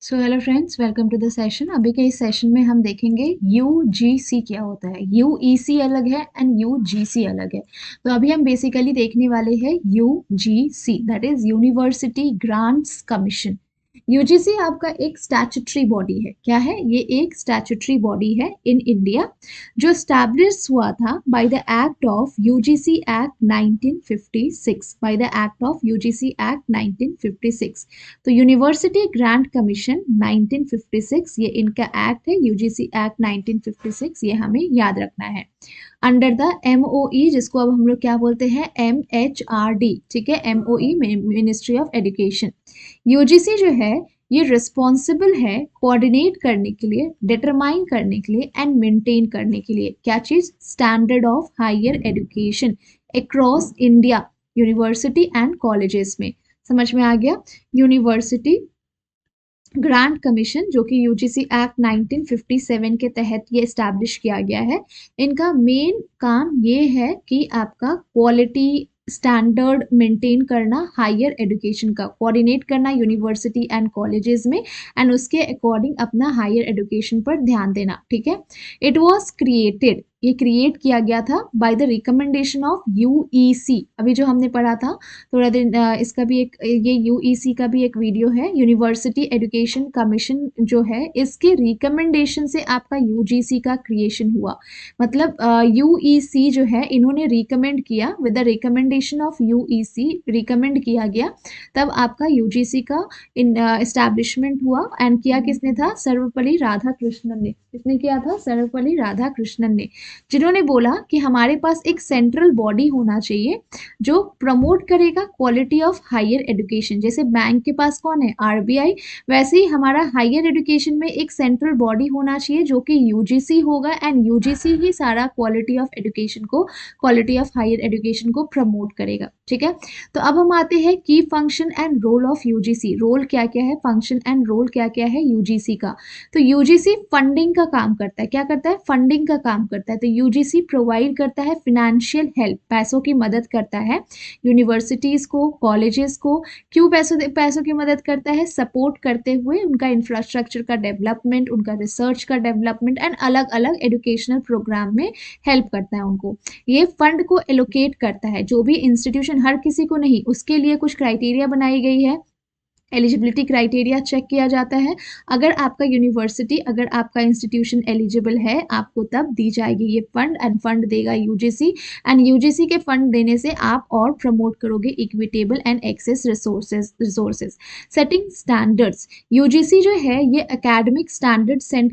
So hello friends, welcome to the session. अभी के इस सेशन में हम देखेंगे यूजीसी क्या होता है। यूईसी अलग है एंड यूजीसी अलग है। तो अभी हम बेसिकली देखने वाले हैं UGC, that is university grants commission. UGC आपका एक स्टैट्यूटरी बॉडी है। क्या है ये? एक स्टैट्यूटरी बॉडी है इन इंडिया, जो स्टैब्लिश हुआ था by the act of UGC act 1956, by the act of UGC act 1956। तो यूनिवर्सिटी ग्रांट कमीशन 1956 ये इनका एक्ट है, यूजीसी एक्ट 1956, ये हमें याद रखना है। अंडर द एमओई, जिसको अब हम लोग क्या बोलते हैं, एमएचआरडी, ठीक है, MoE ministry of education. UGC जो है ये रिस्पॉन्सिबल है कोऑर्डिनेट करने के लिए, डिटरमाइन करने के लिए एंड मेंटेन करने के लिए क्या चीज? Standard of higher education across India, university and colleges में। समझ में आ गया? यूनिवर्सिटी ग्रांट कमीशन जो कि यूजीसी एक्ट 1957 के तहत ये एस्टैब्लिश किया गया है। इनका मेन काम ये है कि आपका क्वालिटी स्टैंडर्ड मेंटेन करना, हायर एजुकेशन का कोऑर्डिनेट करना यूनिवर्सिटी एंड कॉलेजेस में, एंड उसके अकॉर्डिंग अपना हायर एजुकेशन पर ध्यान देना। ठीक है। इट वाज क्रिएटेड, ये क्रिएट किया गया था बाय द रिकमेंडेशन ऑफ यूईसी। अभी जो हमने पढ़ा था थोड़ा दिन, इसका भी एक, ये यूईसी का भी एक वीडियो है। यूनिवर्सिटी एजुकेशन कमीशन जो है, इसके रिकमेंडेशन से आपका यूजीसी का क्रिएशन हुआ। मतलब यूईसी जो है, इन्होंने रिकमेंड किया, with the recommendation of UEC recommend किया गया, तब आपका यूजीसी का एस्टैब्लिशमेंट हुआ। एंड किया किसने था? सर्वपल्ली राधाकृष्णन ने। किसने किया था? सर्वपल्ली राधाकृष्णन ने, जिन्होंने बोला कि हमारे पास एक सेंट्रल बॉडी होना चाहिए जो प्रमोट करेगा क्वालिटी ऑफ हायर एजुकेशन। जैसे बैंक के पास कौन है? आरबीआई। वैसे ही हमारा हायर एजुकेशन में एक सेंट्रल बॉडी होना चाहिए जो कि यूजीसी होगा, एंड यूजीसी ही सारा क्वालिटी ऑफ एजुकेशन को, क्वालिटी ऑफ हायर एजुकेशन को प्रमोट करेगा। ठीक है। तो अब हम आते हैं की function and role of UGC. Role क्या क्या है, फंक्शन एंड रोल क्या क्या है यूजीसी का। तो यूजीसी फंडिंग का काम करता है। क्या करता है? फंडिंग का काम करता है। तो यूजीसी प्रोवाइड करता है फिनेंशियल हेल्प, पैसों की मदद करता है यूनिवर्सिटीज को, कॉलेजेस को। क्यों पैसों की मदद करता है? सपोर्ट करते हुए उनका इंफ्रास्ट्रक्चर का डेवलपमेंट, उनका रिसर्च का डेवलपमेंट एंड अलग अलग एजुकेशनल प्रोग्राम में हेल्प करता है उनको। ये फंड को एलोकेट करता है, जो भी इंस्टीट्यूशन, हर किसी को नहीं, उसके लिए कुछ क्राइटेरिया बनाई गई है, एलिजिबिलिटी क्राइटेरिया चेक किया जाता है। अगर आपका यूनिवर्सिटी, अगर आपका इंस्टीट्यूशन एलिजिबल है, आपको तब दी जाएगी ये फंड, एंड फंड देगा यूजीसी। एंड यूजीसी के फंड देने से आप और प्रमोट करोगे equitable and access resources. Setting standards, UGC जो है ये एकेडमिक स्टैंडर्ड सेट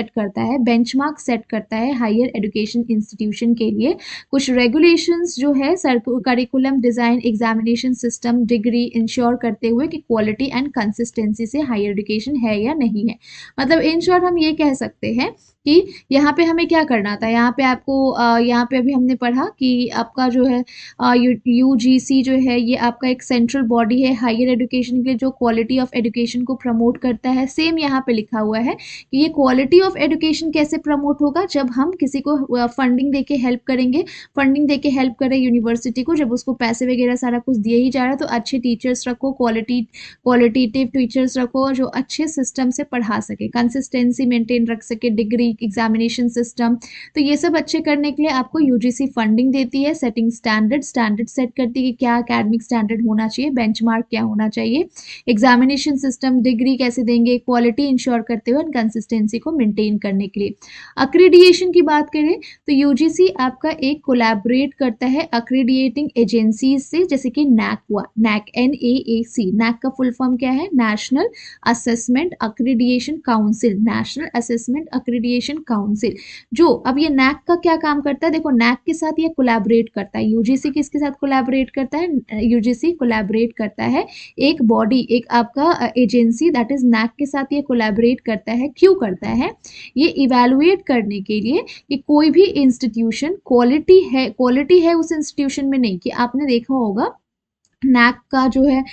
करता है, बेंचमार्क सेट करता है हायर एजुकेशन इंस्टीट्यूशन के लिए। कुछ रेगुलेशंस जो है, curriculum design, examination system, degree ensure करते हुए कि क्वालिटी एंड कंसिस्टेंसी से हायर एजुकेशन है या नहीं है। मतलब इन शॉर्ट हम ये कह सकते हैं कि यहाँ पे हमें क्या करना था। यहाँ पे आपको यहाँ पे अभी हमने पढ़ा कि आपका जो है यूजीसी जो है ये आपका एक सेंट्रल बॉडी है हायर एजुकेशन के लिए, जो क्वालिटी ऑफ एजुकेशन को प्रमोट करता है। सेम यहाँ पे लिखा हुआ है कि ये क्वालिटी ऑफ एजुकेशन कैसे प्रमोट होगा? जब हम किसी को फंडिंग दे के हेल्प करेंगे, फंडिंग दे के हेल्प करें यूनिवर्सिटी को, जब उसको पैसे वगैरह सारा कुछ दिए ही जा रहा है, तो अच्छे टीचर्स रखो, क्वालिटेटिव टीचर्स रखो जो अच्छे सिस्टम से पढ़ा सके, कंसिस्टेंसी मेंटेन रख सके, डिग्री, एग्जामिनेशन सिस्टम। तो ये सब अच्छे करने के लिए आपको यूजीसी फंडिंग देती है। सेटिंग स्टैंडर्ड सेट करती है कि क्या एकेडमिक स्टैंडर्ड होना चाहिए, बेंचमार्क क्या होना चाहिए, एग्जामिनेशन सिस्टम, डिग्री कैसे देंगे, क्वालिटी इंश्योर करते हुए कंसिस्टेंसी को मेंटेन करने के लिए। अक्रेडिएशन की बात करें तो यूजीसी आपका एक कोलैबोरेट करता है अक्रेडिएटिंग एजेंसीज से, जैसे कि नैक हुआ, नैक NAAC। नैक का फुल फॉर्म क्या है? National assessment अक्रेडिएशन council, national assessment अक्रेडिएशन council. जो अब ये नैक का क्या काम करता है, देखो नैक के साथ ये कोलैबोरेट करता है। यूजीसी किसके साथ कोलैबोरेट करता है? यूजीसी कोलैबोरेट करता है एक बॉडी, एक आपका एजेंसी, दैट इज नैक के साथ ये कोलैबोरेट करता है। क्यों करता है? ये इवैल्यूएट करने के लिए कि कोई भी इंस्टीट्यूशन क्वालिटी है उस इंस्टीट्यूशन में नहीं। कि आपने देखा होगा नैक का जो है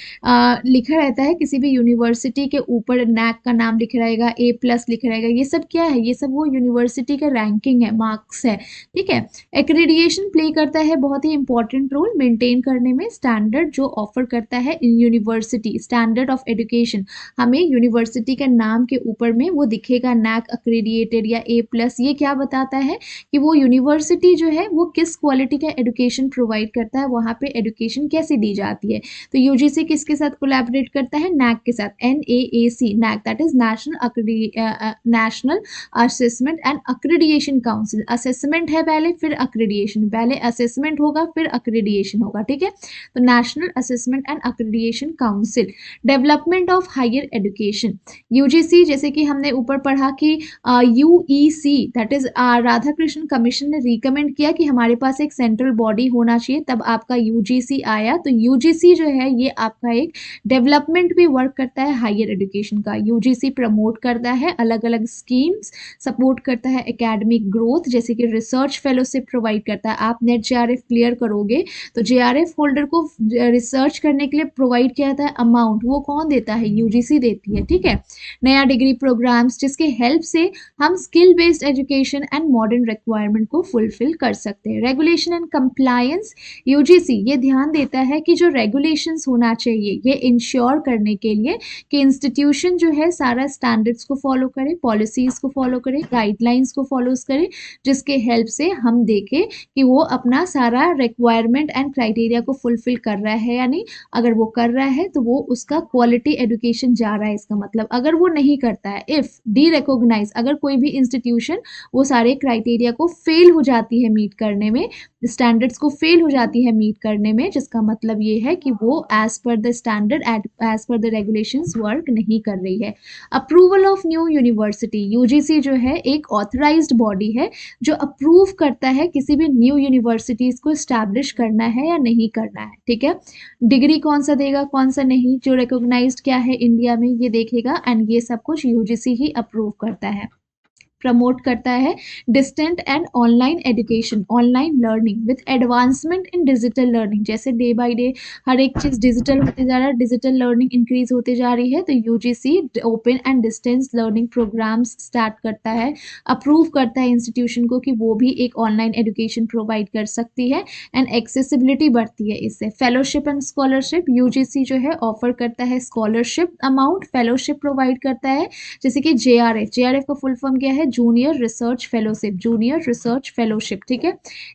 लिखा रहता है, किसी भी यूनिवर्सिटी के ऊपर नैक का नाम लिखा रहेगा, A+ लिखा रहेगा। ये सब क्या है? ये सब वो यूनिवर्सिटी का रैंकिंग है, मार्क्स है, ठीक है। एक्रेडिएशन प्ले करता है बहुत ही इंपॉर्टेंट रोल मेंटेन करने में, स्टैंडर्ड जो ऑफर करता है in university, standard of education. हमें यूनिवर्सिटी के नाम के ऊपर में वो दिखेगा नैक अक्रेडिएटेड या A+। ये क्या बताता है कि वो यूनिवर्सिटी जो है वो किस क्वालिटी का एजुकेशन प्रोवाइड करता है, वहाँ पे एजुकेशन कैसे दी जाती है। तो यूजीसी किसके साथ कोलैबोरेट करता है? नैक के साथ, NAAC, NAAC that is national assessment and accreditation council. Assessment है पहले, फिर अक्रेडिएशन, पहले असेसमेंट होगा फिर अक्रेडिएशन होगा, ठीक है। तो national assessment and accreditation council. Development of higher education, UGC जैसे कि हमने ऊपर पढ़ा कि UEC that is Radhakrishnan commission ने रिकमेंड किया कि हमारे पास एक सेंट्रल बॉडी होना चाहिए, तब आपका यूजीसी आया। तो यूजीसी जो है ये आपका एक डेवलपमेंट भी वर्क करता है हायर एजुकेशन का। यूजीसी प्रमोट करता है अलग अलग स्कीम्स, सपोर्ट करता है एकेडमिक ग्रोथ, जैसे कि रिसर्च फेलोशिप प्रोवाइड करता है। आप नेट JRF क्लियर करोगे तो JRF होल्डर को रिसर्च करने के लिए प्रोवाइड किया जाता है अमाउंट, वो कौन देता है? यूजीसी देती है, ठीक है। नया डिग्री प्रोग्राम्स जिसके हेल्प से हम skill based education and modern requirement को फुलफिल कर सकते हैं। रेगुलेशन एंड कंप्लायंस, यूजीसी ये ध्यान देता है कि जो रेगुलेशंस होना चाहिए ये इंश्योर करने के लिए कि इंस्टीट्यूशन जो है सारा स्टैंडर्ड्स को फॉलो करे, पॉलिसीज को फॉलो करे, गाइडलाइंस को फॉलो करे, जिसके हेल्प से हम देखें कि वो अपना सारा रिक्वायरमेंट एंड क्राइटेरिया को फुलफिल कर रहा है या नहीं। अगर वो कर रहा है तो वो उसका क्वालिटी एजुकेशन जा रहा है, इसका मतलब। अगर वो नहीं करता है, इफ डी रिकॉग्नाइज, अगर कोई भी इंस्टीट्यूशन वो सारे क्राइटेरिया को फेल हो जाती है मीट करने में, स्टैंडर्ड्स को फेल हो जाती है मीट करने में, जिसका मतलब ये है कि वो as per the standard as per the regulations work नहीं कर रही है। Approval of new university, UGC जो है एक ऑथराइज्ड बॉडी है जो अप्रूव करता है किसी भी न्यू यूनिवर्सिटीज को स्टैब्लिश करना है या नहीं करना है, ठीक है। डिग्री कौन सा देगा कौन सा नहीं, जो रिकॉग्नाइज्ड क्या है इंडिया में ये देखेगा, एंड ये सब कुछ यूजीसी ही अप्रूव करता है। प्रमोट करता है distant and online education, online learning with advancement in digital learning. जैसे डे बाय डे हर एक चीज़ डिजिटल होते जा रहा है, डिजिटल लर्निंग इंक्रीज होते जा रही है, तो UGC open and distance learning programs start करता है, अप्रूव करता है इंस्टीट्यूशन को कि वो भी एक ऑनलाइन एजुकेशन प्रोवाइड कर सकती है, एंड एक्सेसिबिलिटी बढ़ती है इससे। फेलोशिप एंड स्कॉलरशिप, यूजीसी जो है ऑफर करता है स्कॉलरशिप अमाउंट, फेलोशिप प्रोवाइड करता है, जैसे कि JRF का फुल फॉर्म क्या है? Junior research fellowship, junior research fellowship, ठीक है।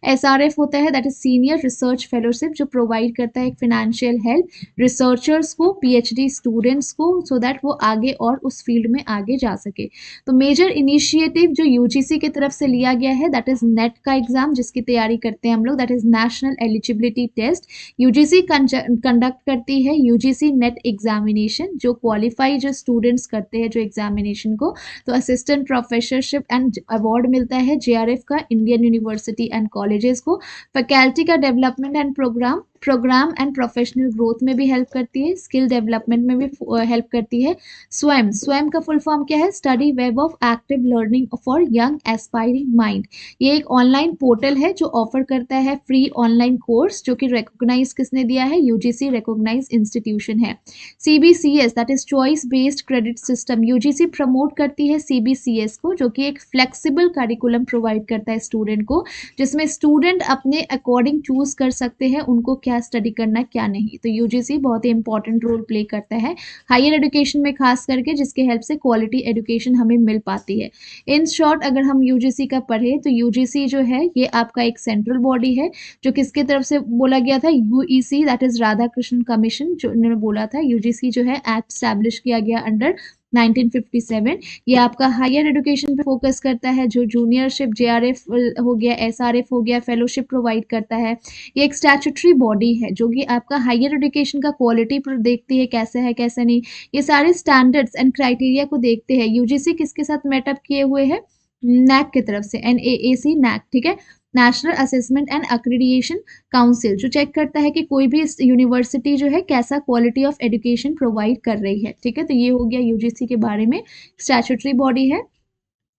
SRF होता है that is senior research fellowship, जो प्रोवाइड करता है एक फाइनेंशियल हेल्प रिसर्चर्स को, PhD स्टूडेंट्स को, सो दैट वो आगे और उस फील्ड में आगे जा सके। तो मेजर इनिशिएटिव जो यूजीसी की तरफ से लिया गया है दैट इज नेट का एग्जाम, जिसकी तैयारी करते हैं हम लोग, that is national eligibility test. UGC conduct करती है यूजीसी नेट एग्जामिनेशन, जो क्वालिफाई जो स्टूडेंट्स करते हैं जो एग्जामिनेशन को, तो असिस्टेंट प्रोफेसरशिप एंड अवार्ड मिलता है JRF का, इंडियन यूनिवर्सिटी एंड कॉलेजेस को। फैकल्टी का development and program and professional growth में भी हेल्प करती है, स्किल डेवलपमेंट में भी हेल्प करती है। स्वयं का फुल फॉर्म क्या है? Study web of active learning for young aspiring mind. ये एक ऑनलाइन पोर्टल है जो ऑफर करता है फ्री ऑनलाइन कोर्स, जो कि रिकॉग्नाइज किसने दिया है? यूजीसी रिकॉग्नाइज इंस्टीट्यूशन है। CBCS that is choice based credit system, UGC promote करती है CBCS को, जो कि एक फ्लेक्सिबल करिकुलम प्रोवाइड करता है स्टूडेंट को, जिसमें स्टूडेंट अपने अकॉर्डिंग चूज कर सकते हैं उनको क्या स्टडी करना क्या नहीं। तो यूजीसी बहुत ही इंपॉर्टेंट रोल प्ले करता है हायर एजुकेशन में, खास करके जिसके हेल्प से क्वालिटी एजुकेशन हमें मिल पाती है। इन शॉर्ट अगर हम यूजीसी का पढ़े तो यूजीसी जो है ये आपका एक सेंट्रल बॉडी है, जो किसके तरफ से बोला गया था? UEC that is Radhakrishnan commission, जो उन्होंने बोला था। यूजीसी जो है एक्ट स्टैब्लिश किया गया अंडर 1957। ये आपका हायर एजुकेशन पे फोकस करता है, जो जूनियरशिप JRF हो गया, SRF हो गया, फेलोशिप प्रोवाइड करता है। ये एक स्टैट्यूटरी बॉडी है जो कि आपका हायर एजुकेशन का क्वालिटी पर देखती है कैसे है कैसे नहीं, ये सारे स्टैंडर्ड्स एंड क्राइटेरिया को देखते हैं। यूजीसी किसके साथ मेटअप किए हुए हैं? नैक की तरफ से, NAAC नैक, ठीक है, national assessment and accreditation council, जो चेक करता है कि कोई भी यूनिवर्सिटी जो है कैसा क्वालिटी ऑफ एजुकेशन प्रोवाइड कर रही है, ठीक है। तो ये हो गया यूजीसी के बारे में, स्टैट्यूटरी बॉडी है।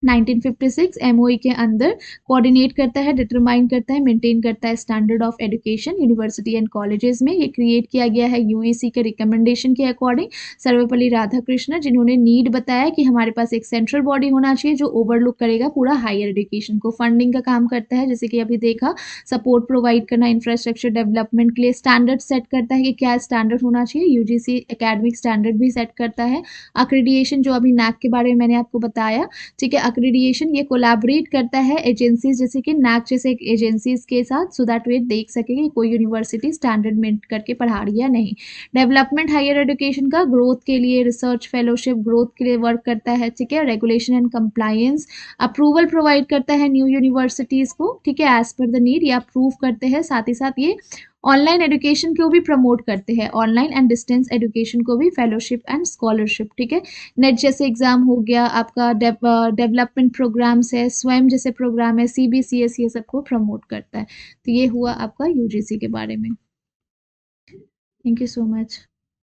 1956 एमओई के अंदर कोऑर्डिनेट करता है, डिटरमाइन करता है, मेंटेन करता है standard of education university and colleges में। ये क्रिएट किया गया है यूईसी के रिकमेंडेशन के अकॉर्डिंग। सर्वपल्ली राधाकृष्णन, जिन्होंने नीड बताया कि हमारे पास एक सेंट्रल बॉडी होना चाहिए जो ओवरलुक करेगा पूरा हायर एजुकेशन को, फंडिंग का काम करता है, जैसे कि अभी देखा, सपोर्ट प्रोवाइड करना इंफ्रास्ट्रक्चर डेवलपमेंट के लिए, स्टैंडर्ड सेट करता है कि क्या स्टैंडर्ड होना चाहिए, यूजीसी एकेडमिक स्टैंडर्ड भी सेट करता है। अक्रेडिएशन, जो अभी नैक के बारे में मैंने आपको बताया, ठीक है, अक्रेडिएशन ये कोलैबोरेट करता है एजेंसीज जैसे कि नैक जैसे एजेंसीज के साथ, सो दैट वे देख सके कि कोई यूनिवर्सिटी स्टैंडर्ड मेंट करके पढ़ा रही है या नहीं। डेवलपमेंट हायर एजुकेशन का ग्रोथ के लिए, रिसर्च फेलोशिप ग्रोथ के लिए वर्क करता है, ठीक है। Regulation and compliance, approval provide करता है न्यू यूनिवर्सिटीज को, ठीक है, एज पर द नीड, ये अप्रूव करते हैं। साथ ही साथ ये ऑनलाइन एजुकेशन को भी प्रमोट करते हैं, ऑनलाइन एंड डिस्टेंस एजुकेशन को भी, फेलोशिप एंड स्कॉलरशिप, ठीक है। नेट जैसे एग्जाम हो गया आपका, डेवलपमेंट प्रोग्राम्स है, स्वयं जैसे प्रोग्राम है, सीबीसीएस, ये सबको प्रमोट करता है। तो ये हुआ आपका यूजीसी के बारे में। Thank you so much.